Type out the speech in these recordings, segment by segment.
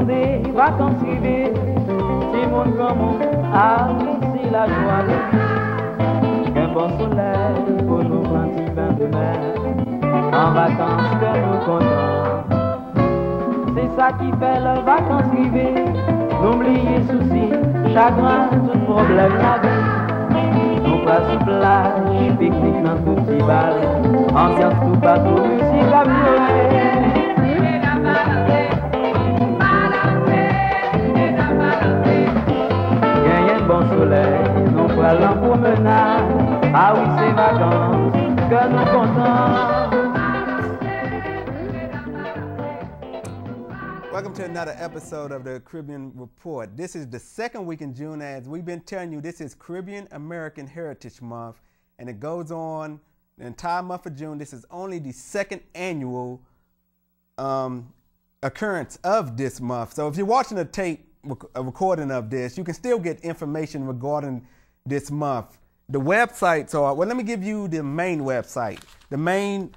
des vacances privées. Si mon comme ah oui, c'est la joie de vivre. Qu'un bon soleil pour nous prendre un petit bain de mer. En vacances que nous comptons. C'est ça qui fait les vacances privées. N'oubliez soucis, chagrin, tout problème la vie. Nous passons sur plage, pique-nique dans tout petit bal. Ambiance tout partout, musique à violer. Bon soleil, nous prenons promenade. Ah oui, c'est vacances que nous comptons. Welcome to another episode of the Caribbean Report. This is the second week in June, as we've been telling you, this is Caribbean American Heritage Month, and it goes on the entire month of June. This is only the second annual occurrence of this month. So if you're watching a recording of this, you can still get information regarding this month. The websites are, well, let me give you the main website. The main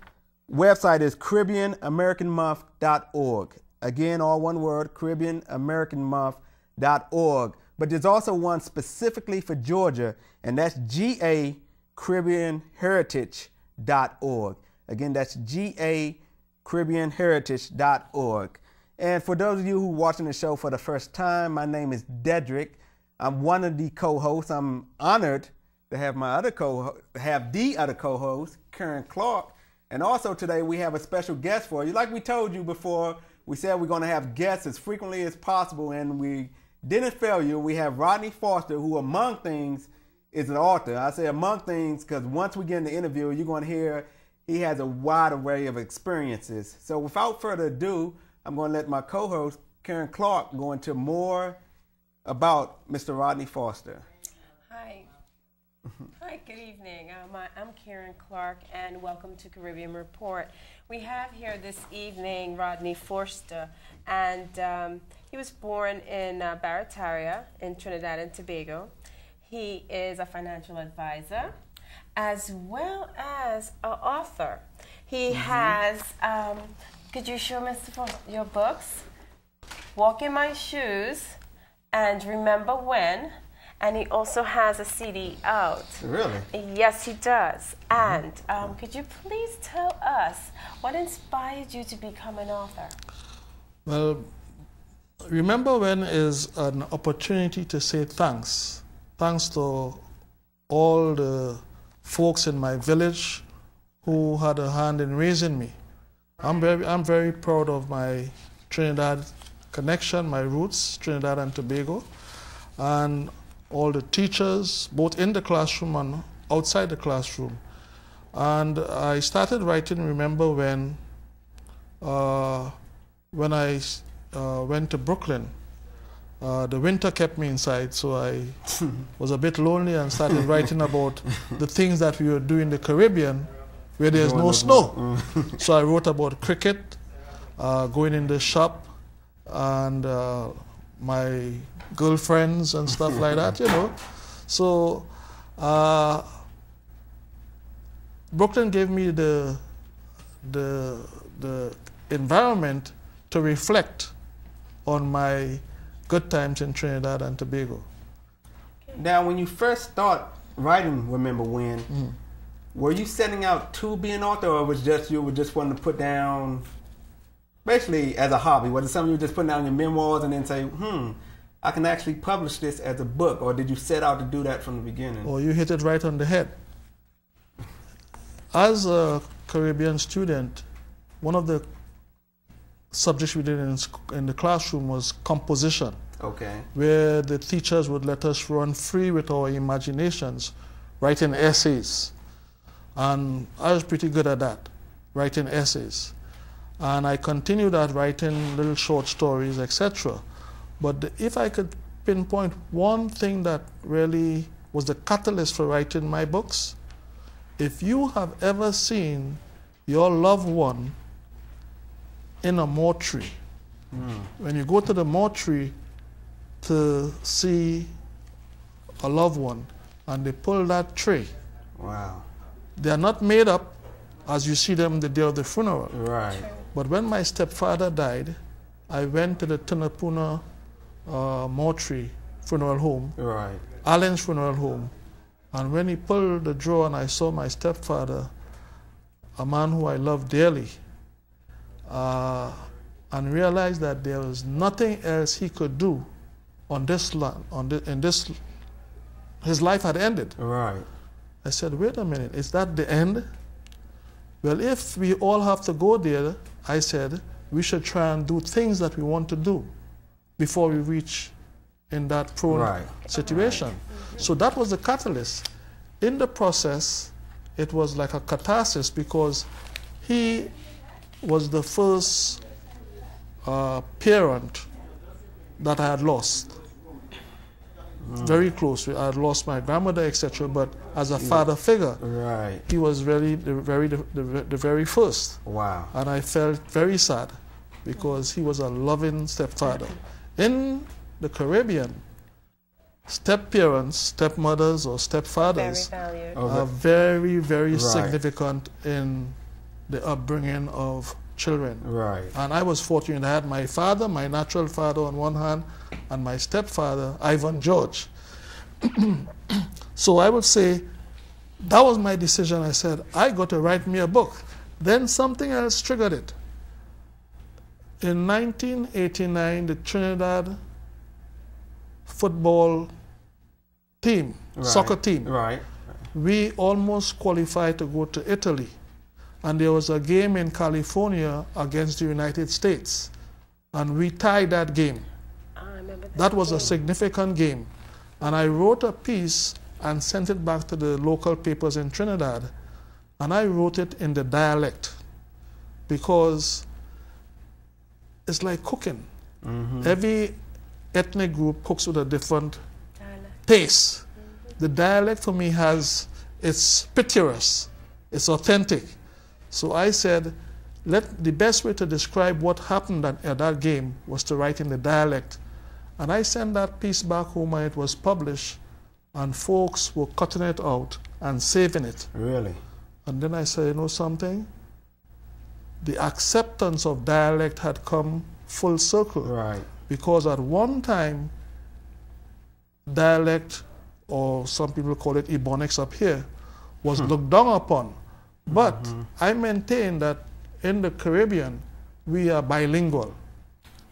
website is CaribbeanAmericanMonth.org. Again, all one word, CaribbeanAmericanMonth.org. But there's also one specifically for Georgia, and that's GA CaribbeanHeritage.org. Again, that's GA CaribbeanHeritage.org. And for those of you who are watching the show for the first time, my name is Dedrick. I'm one of the co-hosts. I'm honored to have the other co-host, Clarke. And also today we have a special guest for you. Like we told you before, we said we're going to have guests as frequently as possible, and we didn't fail you. We have Rodney Foster, who among things is an author. I say among things because once we get in the interview, you're going to hear he has a wide array of experiences. So without further ado, I'm going to let my co-host, Clarke, go into more about Mr. Rodney Foster. Hi. Hi, good evening. I'm Clarke, and welcome to Caribbean Report. We have here this evening Rodney Foster, and he was born in Barataria in Trinidad and Tobago. He is a financial advisor as well as an author. He has... could you show Mr. Foster your books? Walk in My Shoes and Remember When. And he also has a CD out. Really? Yes, he does. And could you please tell us what inspired you to become an author? Well, Remember When is an opportunity to say thanks. Thanks to all the folks in my village who had a hand in raising me. I'm very proud of my Trinidad connection, my roots, Trinidad and Tobago, and all the teachers, both in the classroom and outside the classroom. And I started writing Remember When I went to Brooklyn. The winter kept me inside, so I was a bit lonely and started writing about the things that we were doing in the Caribbean where there's no snow. So I wrote about cricket, going in the shop, and my girlfriends and stuff like that, you know. So Brooklyn gave me the environment to reflect on my good times in Trinidad and Tobago. Now, when you first start writing Remember When, were you setting out to be an author, or was just you were just wanting to put down, basically as a hobby? Was it something you were just putting down your memoirs and then say, I can actually publish this as a book, or did you set out to do that from the beginning? Oh, you hit it right on the head. As a Caribbean student, one of the subjects we did in the classroom was composition. Okay. Where the teachers would let us run free with our imaginations, writing essays. And I was pretty good at that, writing essays. And I continued at writing little short stories, etc. But if I could pinpoint one thing that really was the catalyst for writing my books, if you have ever seen your loved one in a mortuary, when you go to the mortuary to see a loved one and they pull that tray, wow, they are not made up as you see them the day of the funeral. Right. But when my stepfather died, I went to the Tunapuna mortuary funeral home, Right. Allen's funeral home, and when he pulled the drawer and I saw my stepfather, a man who I love dearly, and realized that there was nothing else he could do on this land, his life had ended. Right. I said, wait a minute, is that the end? Well, if we all have to go there, I said, we should try and do things that we want to do before we reach in that prone situation. So that was the catalyst. In the process, it was like a catharsis because he was the first parent that I had lost. Very close. I had lost my grandmother, etc. But as a father figure, he was really the very first. Wow. And I felt very sad because he was a loving stepfather. In the Caribbean, step-parents, stepmothers, or stepfathers are very, very significant in the upbringing of children. Right. And I was fortunate. I had my father, my natural father on one hand, and my stepfather, Ivan George. So I would say that was my decision. I said, I got to write me a book. Then something else triggered it. In 1989, the Trinidad football team, soccer team, we almost qualified to go to Italy. And there was a game in California against the United States. And we tied that game. I remember that was a significant game. And I wrote a piece and sent it back to the local papers in Trinidad. And I wrote it in the dialect because it's like cooking. Every ethnic group cooks with a different taste. The dialect for me it's picturesque, it's authentic. So I said, the best way to describe what happened at that game was to write in the dialect. And I sent that piece back home and it was published, and folks were cutting it out and saving it. Really? And then I said, you know something? The acceptance of dialect had come full circle. Right. Because at one time, dialect, or some people call it Ebonics up here, was looked down upon. But I maintain that in the Caribbean, we are bilingual.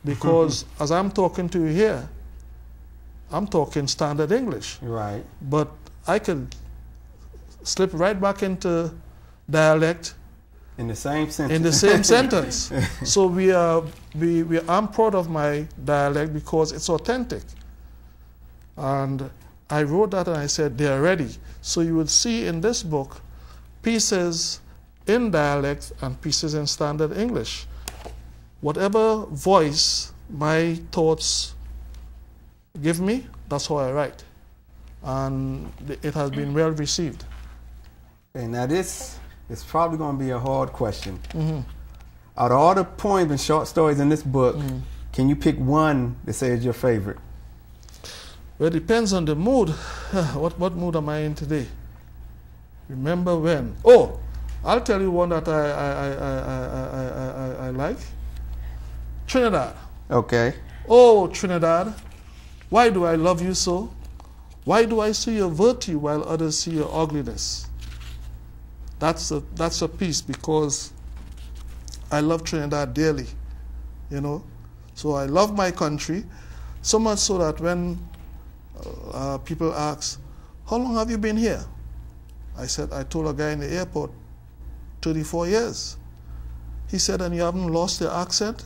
Because as I'm talking to you here, I'm talking standard English. Right. But I could slip right back into dialect in the same sentence. In the same sentence. So I'm proud of my dialect because it's authentic. And I wrote that and I said, they're ready. So you would see in this book pieces in dialect and pieces in standard English. Whatever voice my thoughts give me, that's how I write. And it has been well received. Okay, now this is probably going to be a hard question. Out of all the poems and short stories in this book, can you pick one to say is your favorite? Well, it depends on the mood. What mood am I in today? Remember when? Oh, I'll tell you one that I like. Trinidad. Okay. Oh, Trinidad, why do I love you so? Why do I see your virtue while others see your ugliness? That's a piece because I love Trinidad dearly, you know. So I love my country, so much so that when people ask, how long have you been here? I told a guy in the airport, 34 years. He said, and you haven't lost your accent?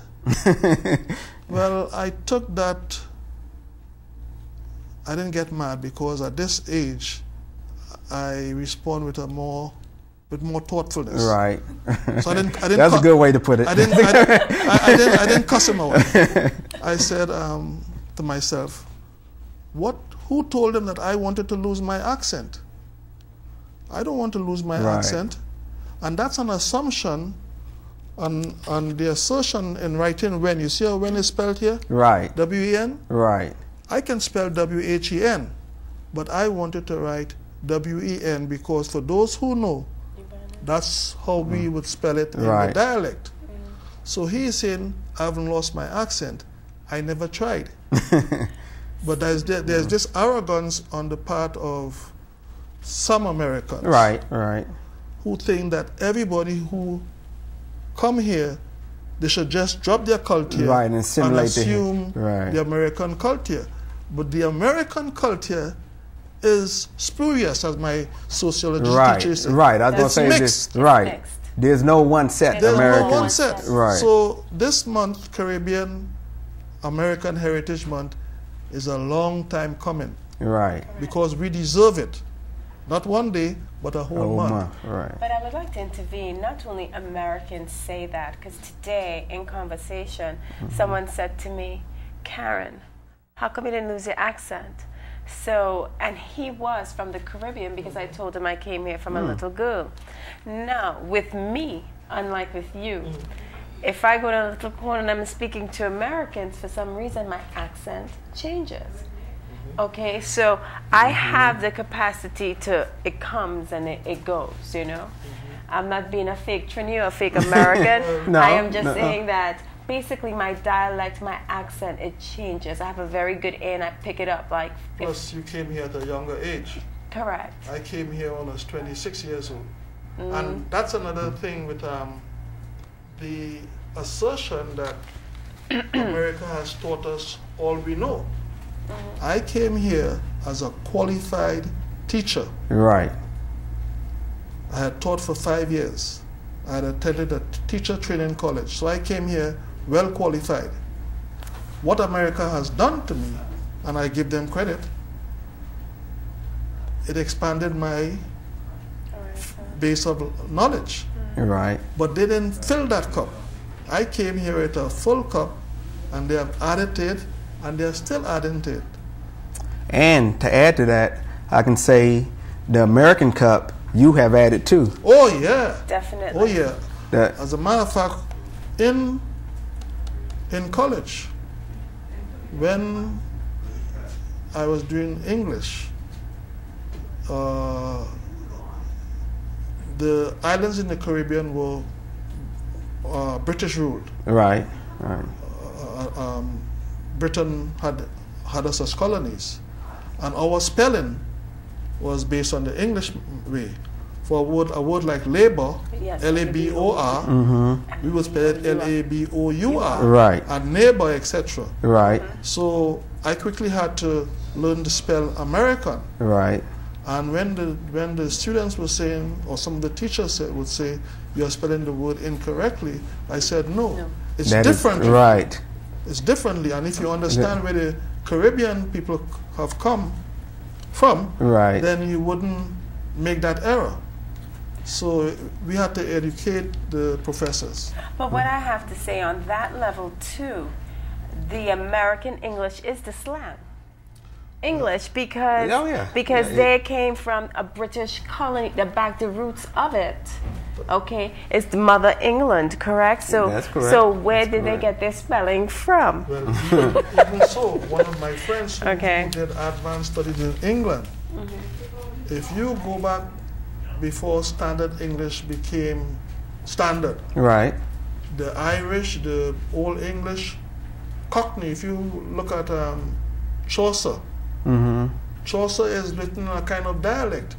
Well, I took that. I didn't get mad because at this age, I respond with more thoughtfulness. Right. So I didn't That's a good way to put it. I didn't cuss him out. I said to myself, who told him that I wanted to lose my accent? I don't want to lose my accent. And that's an assumption on the assertion in writing when. You see how when is spelled here? Right. W-E-N? Right. I can spell W-H-E-N, but I wanted to write W-E-N because for those who know, that's how we would spell it in the dialect. So he is saying, I haven't lost my accent. I never tried. But there's this arrogance on the part of some Americans. Right, right. Who think that everybody who come here, they should just drop their culture, right, and assimilate and assume right. the American culture. But the American culture is spurious, as my sociology teacher said. Right, I was going to say mixed. this. Right. Mixed. There's no one set There's American. no one set. Right. So this month, Caribbean American Heritage Month, is a long time coming. Right. Because we deserve it. Not one day, but a whole month. Right. But I would like to intervene. Not only Americans say that, because today in conversation, someone said to me, Karen, how come you didn't lose your accent? So, and he was from the Caribbean because I told him I came here from a little girl. Now, with me, unlike with you, if I go to a little corner and I'm speaking to Americans, for some reason my accent changes. Okay, so I have the capacity to, it comes and it goes, you know. I'm not being a fake Trini or a fake American. No, I am just saying that basically my dialect, my accent, it changes. I have a very good ear and I pick it up. Like Plus, you came here at a younger age. Correct. I came here when I was 26 years old. And that's another thing with the assertion that America has taught us all we know. I came here as a qualified teacher. Right. I had taught for 5 years. I had attended a teacher training college. So I came here well qualified. What America has done to me, and I give them credit, it expanded my base of knowledge. Right. But they didn't fill that cup. I came here with a full cup, and they have added it, and they're still adding to it. And to add to that, I can say the American Cup you have added too. Oh yeah, Definitely. oh yeah. That, As a matter of fact, in college, when I was doing English, the islands in the Caribbean were British ruled. right. Right. Britain had us as colonies, and our spelling was based on the English way. For a word like labor, Yes, L-A-B-O-R, we would spell it L-A-B-O-U-R, Right. and neighbor, etc. Right. So I quickly had to learn to spell American. Right. And when the students were saying, or some of the teachers would say, you're spelling the word incorrectly, I said, no. It's That is different. right. It's differently, and if you understand where the Caribbean people have come from, Right. then you wouldn't make that error. So we had to educate the professors. But what I have to say on that level too, the American English is the slang. English because Oh, yeah. because Yeah, they came from a British colony, the roots of it. Okay, it's the mother England, correct? So That's correct. so where That's did they correct. get their spelling from? Well, even so, one of my friends who Okay. did advanced studies in England, if you go back before standard English became standard, Right. the Irish, the Old English, Cockney, if you look at Chaucer, Chaucer is written in a kind of dialect.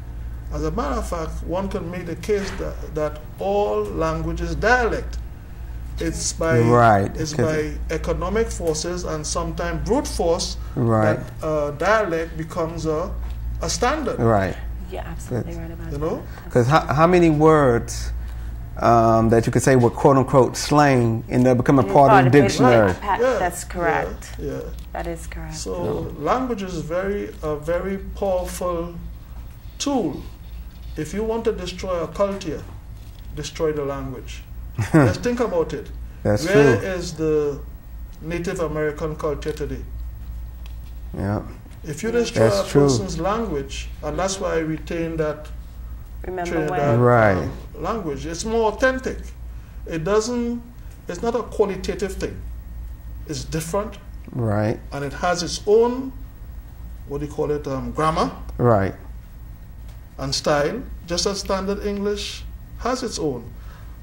As a matter of fact, one can make the case that all language is dialect. It's by Right. it's by economic forces and sometimes brute force Right. that dialect becomes a standard. Right. You're absolutely right about You that. know, Because how many words that you could say were quote unquote slang end up becoming part of the dictionary? That's correct. Yeah. That is correct. So language is a very powerful tool. If you want to destroy a culture, destroy the language. Just think about it. That's Where true. is the Native American culture today? Yeah. If you destroy That's a true. person's language, and that's why I retain that Remember Trinidad when? Right. language, it's more authentic. It's not a qualitative thing. It's different, Right. and it has its own, what do you call it, grammar Right. and style, just as standard English has its own.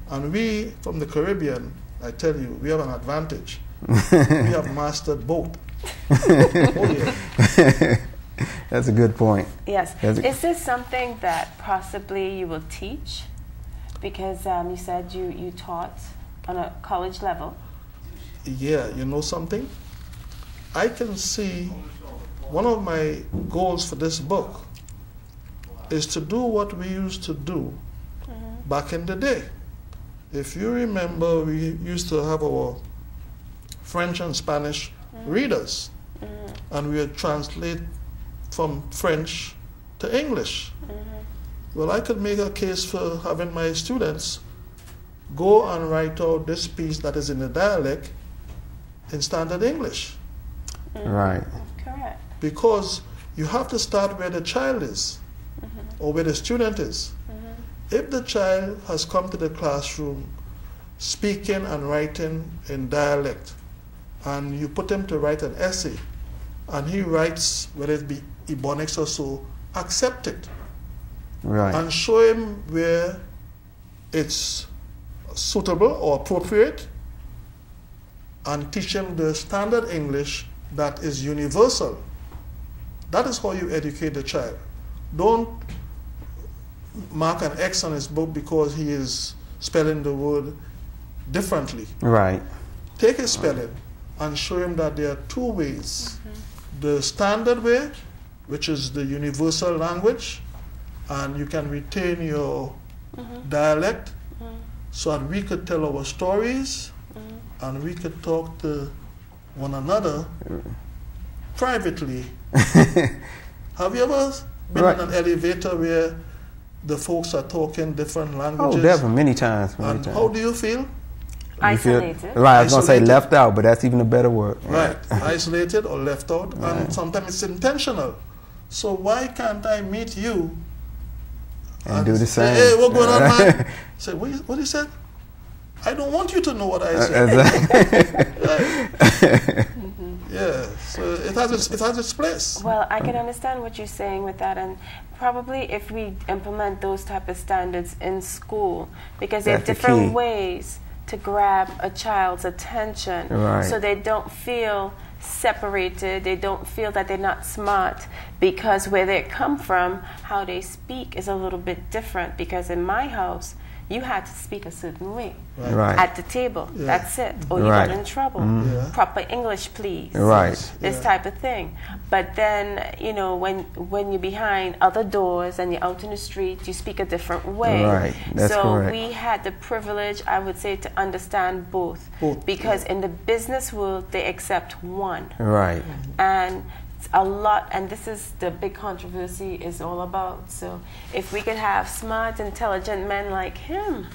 And we, from the Caribbean, I tell you, we have an advantage. We have mastered both. Oh, yeah. That's a good point. Yes. Is this something that possibly you will teach? Because you said you taught on a college level. Yeah, you know something? I can see one of my goals for this book is to do what we used to do back in the day. If you remember, we used to have our French and Spanish readers, and we would translate from French to English. Well, I could make a case for having my students go and write out this piece that is in the dialect in standard English. Right. Correct. Because you have to start where the child is, or where the student is. If the child has come to the classroom speaking and writing in dialect, and you put him to write an essay, and he writes, whether it be Ebonics or so, accept it. Right. And show him where it's suitable or appropriate, and teach him the standard English that is universal. That is how you educate the child. Don't mark an X on his book because he is spelling the word differently. Right. Take his spelling and show him that there are two ways. The standard way, which is the universal language, and you can retain your dialect so that we could tell our stories and we could talk to one another privately. Have you ever been in an elevator where the folks are talking different languages? Oh, definitely, many times. And how do you feel? Isolated. Right, I was going to say left out, but that's even a better word. Right, isolated or left out, and sometimes it's intentional. So why can't I meet you and do the same? Hey, what's going on, man? Say, what he said? I don't want you to know what I said. Yeah, so it has its place. Well, I can understand what you're saying with that, and probably if we implement those type of standards in school, because there are different ways to grab a child's attention, so they don't feel separated, they don't feel that they're not smart, because where they come from, how they speak is a little bit different. Because in my house, you had to speak a certain way at the table. That's it, or you got in trouble. Proper English, please. This type of thing. But then, you know, when you're behind other doors and you're out in the street, you speak a different way. That's correct. We had the privilege, I would say, to understand both. Because in the business world, they accept one. And a lot, and this is the big controversy is all about. So if we could have smart, intelligent men like him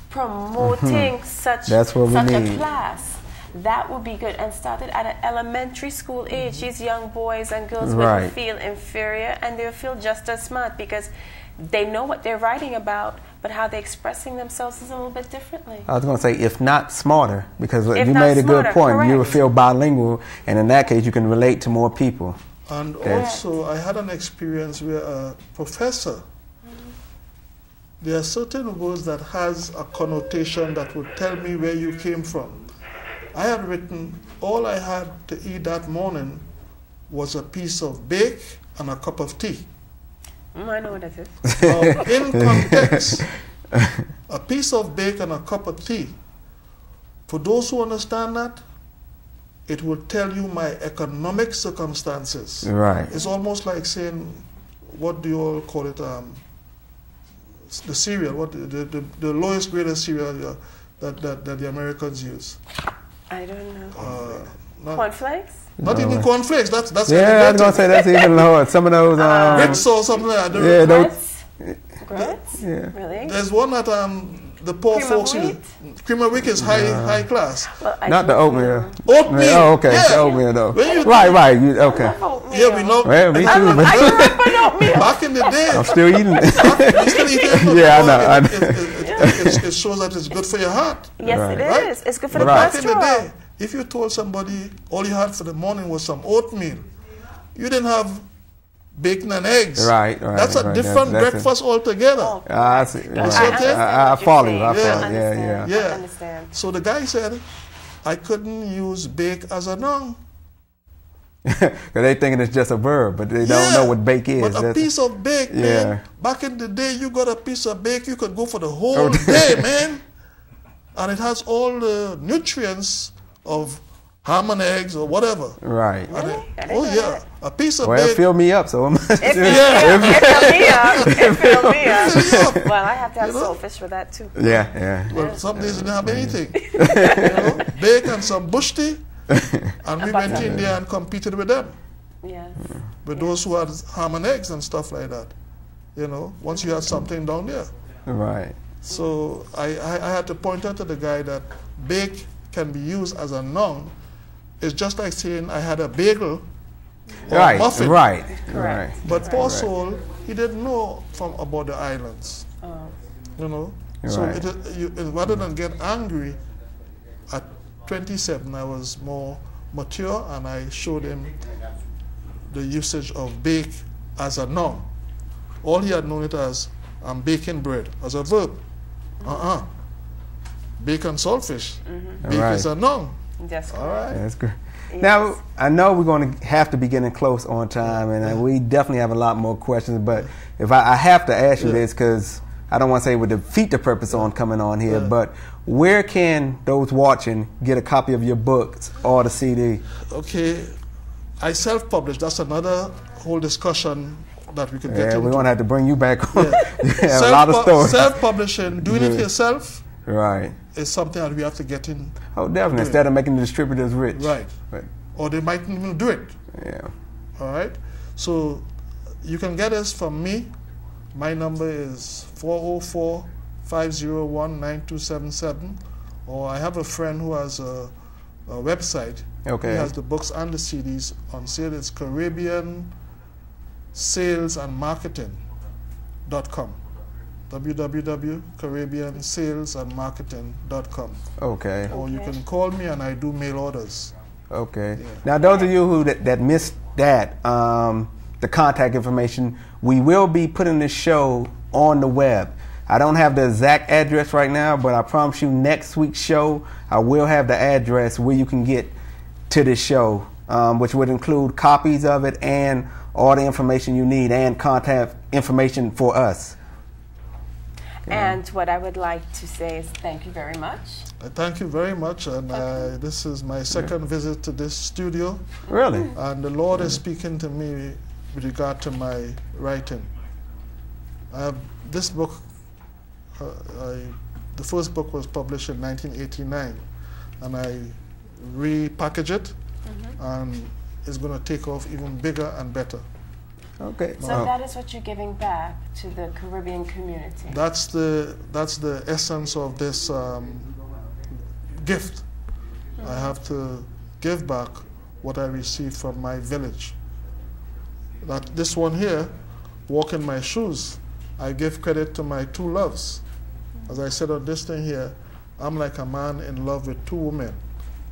promoting such a class, that would be good. And started at an elementary school age. These young boys and girls wouldn't feel inferior, and they'll feel just as smart, because they know what they're writing about, but how they're expressing themselves is a little bit differently. I was going to say, if not smarter, because you made a good point. You will feel bilingual, and in that case, you can relate to more people. And also, I had an experience where a professor, there are certain words that has a connotation that would tell me where you came from. I had written, all I had to eat that morning was a piece of bake and a cup of tea. I know what that is. In context, a piece of bake and a cup of tea, for those who understand that, it will tell you my economic circumstances. It's almost like saying, what do you all call it? The cereal, what the lowest grade of cereal that the Americans use. I don't know. Cornflakes? Not even cornflakes. That's I was gonna say that's even lower. Some of those grits or something like that. Grits? Really? There's one that the poor folks use. Cream of wheat is high class. Well, not the oatmeal. Oatmeal. Oh, okay. Yeah. The oatmeal though. Right. Okay. Yeah, we know. Well, me too. I grew up on oatmeal. Back in the day. I'm still eating it. You still eat it? Yeah, I know. It shows that it's good for your heart. Yes, it is. It's good for the Back in cholesterol. the day, if you told somebody all you had for the morning was some oatmeal, you didn't have bacon and eggs. Right. That's a different breakfast altogether. Oh, I see. I I follow you. I understand. follow. Yeah. I understand. So the guy said, I couldn't use bake as a noun. Because they thinking it's just a verb, but they don't know what bake is. But a piece of bake, man. Back in the day, you got a piece of bake, you could go for the whole day, man. And it has all the nutrients of ham and eggs or whatever. Right. Really? A piece of bake. Well, fill me up, so much. It fill me up. Well, I have to have saltfish for that too. Yeah. Well, some days you didn't have anything. Bake and some bush tea. And we went in there and competed with them. Yes. With those who had ham and eggs and stuff like that. Once you had something down there. Right. So I had to point out to the guy that bake can be used as a noun. It's just like saying I had a bagel or a muffin. Right. But poor soul, he didn't know about the islands. So rather than get angry, at 27 I was more mature and I showed him the usage of bake as a noun. All he had known it as I'm baking bread as a verb. Bake and saltfish. Bake is a noun. That's all right. That's good. Yes. Now, I know we're going to have to be getting close on time, and we definitely have a lot more questions, but if I have to ask you this, because I don't want to say it would defeat the purpose on coming on here, but where can those watching get a copy of your books or the CD? Okay, I self-published. That's another whole discussion that we could get into. We're going to have to bring you back on. A lot of stories. Self-publishing, doing it yourself, right, is something that we have to get in. Oh, definitely. Instead of making the distributors rich. Right. Or they mightn't even do it. Yeah. All right. So you can get us from me. My number is 404-501-9277. Or I have a friend who has a website. Okay. He has the books and the CDs on sale. It's Caribbean Sales and Marketing.com. www.caribbeansalesandmarketing.com. Okay. Or you can call me and I do mail orders. Okay. Now, those of you who that missed that, the contact information, we will be putting this show on the web. I don't have the exact address right now, but I promise you next week's show, I will have the address where you can get to this show, which would include copies of it and all the information you need and contact information for us. And what I would like to say is thank you very much. Thank you very much. And this is my second visit to this studio. Really? And the Lord is speaking to me with regard to my writing. This book, the first book was published in 1989. And I repackaged it. And it's going to take off even bigger and better. Okay. So that is what you're giving back to the Caribbean community. That's the essence of this gift. I have to give back what I received from my village. This one here, Walk in My Shoes, I give credit to my two loves. As I said on this thing here, I'm like a man in love with two women,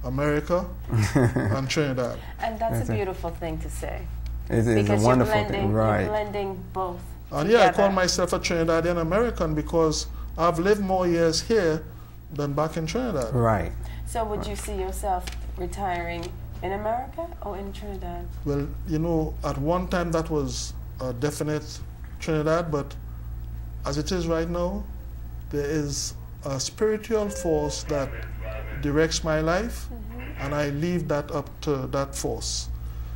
America and Trinidad. And that's a beautiful thing to say. It's a wonderful thing, right? You're blending both. And I call myself a Trinidadian American because I've lived more years here than back in Trinidad. Right. So would you see yourself retiring in America or in Trinidad? Well, at one time that was a definite Trinidad, but as it is right now, there is a spiritual force that directs my life, and I leave that up to that force.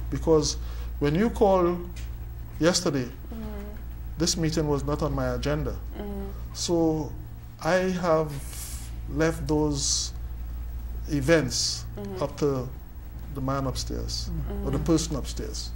Because when you called yesterday, this meeting was not on my agenda. So I have left those events up to the man upstairs or the person upstairs.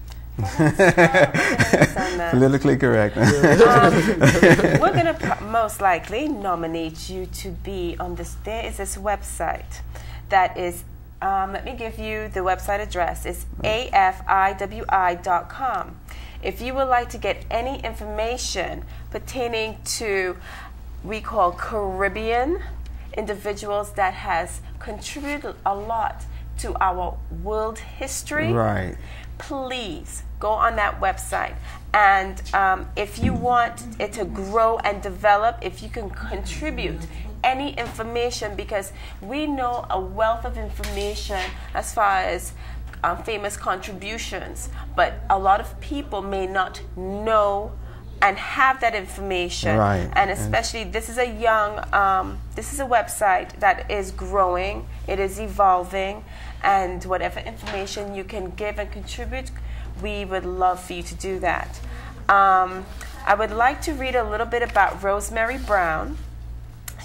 Politically correct. We're going to most likely nominate you to be on this. There is this website that is, let me give you the website address. It's afiwi.com. If you would like to get any information pertaining to, we call Caribbean individuals that has contributed a lot to our world history, right, please go on that website. And if you want it to grow and develop, if you can contribute any information, because we know a wealth of information as far as famous contributions, but a lot of people may not know and have that information. Right. And especially, this is a website that is growing, it is evolving, and whatever information you can give and contribute, we would love for you to do that. I would like to read a little bit about Rosemary Brown.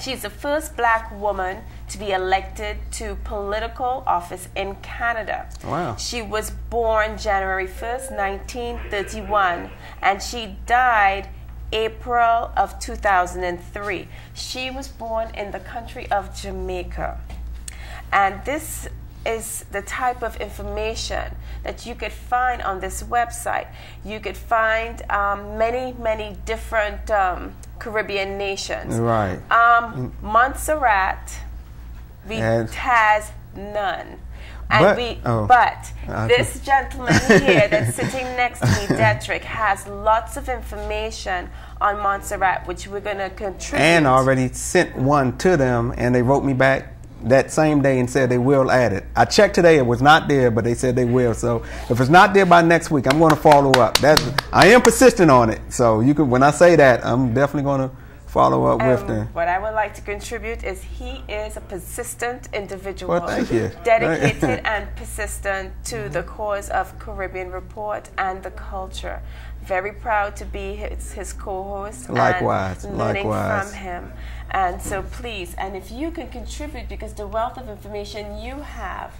She's the first black woman to be elected to political office in Canada. Wow. She was born January 1st, 1931, and she died April of 2003. She was born in the country of Jamaica. And this is the type of information that you could find on this website. You could find many different Caribbean nations. Right. Montserrat has none. And this gentleman here that's sitting next to me, Dedrick, has lots of information on Montserrat, which we're going to contribute. And already sent one to them, and they wrote me back that same day and said they will add it. I checked today, it was not there, but they said they will. So if it's not there by next week, I'm going to follow up. I am persistent on it. So you can, when I say that, I'm definitely going to follow up with them. What I would like to contribute is he is a persistent individual. Well, thank you. Dedicated and persistent to the cause of Caribbean Report and the culture. Very proud to be his co-host. Likewise. And learning from him. And so please, and if you can contribute, because the wealth of information you have,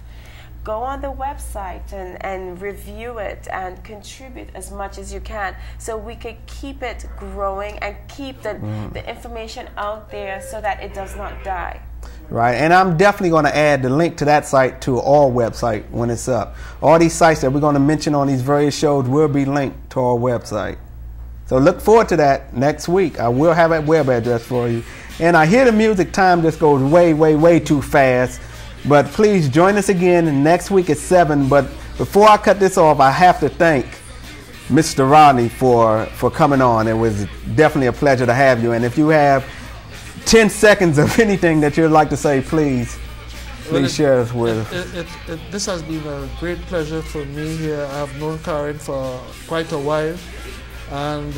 go on the website and review it and contribute as much as you can, so we could keep it growing and keep the information out there so that it does not die. Right, and I'm definitely going to add the link to that site to our website when it's up. All these sites that we're going to mention on these various shows will be linked to our website. So look forward to that next week. I will have that web address for you. And I hear the music time just goes way too fast. But please join us again next week at 7. But before I cut this off, I have to thank Mr. Rodney for coming on. It was definitely a pleasure to have you. And if you have 10 seconds of anything that you'd like to say, please share us with us. This has been a great pleasure for me here. I've known Karen for quite a while, and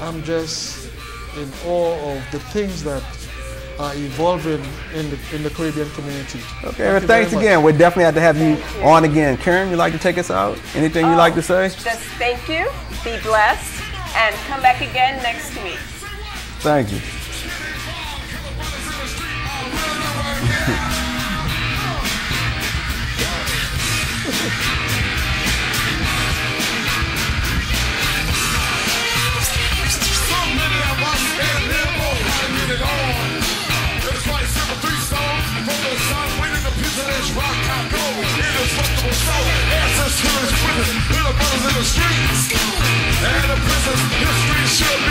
I'm just in awe of the things that are evolving in the Caribbean community. Okay, well, thanks again. We'll definitely have to have you on again. Karen, you'd like to take us out? Anything you'd like to say? Just thank you, be blessed, and come back again next week. Thank you. Little brothers in the streets, and the prison's history should be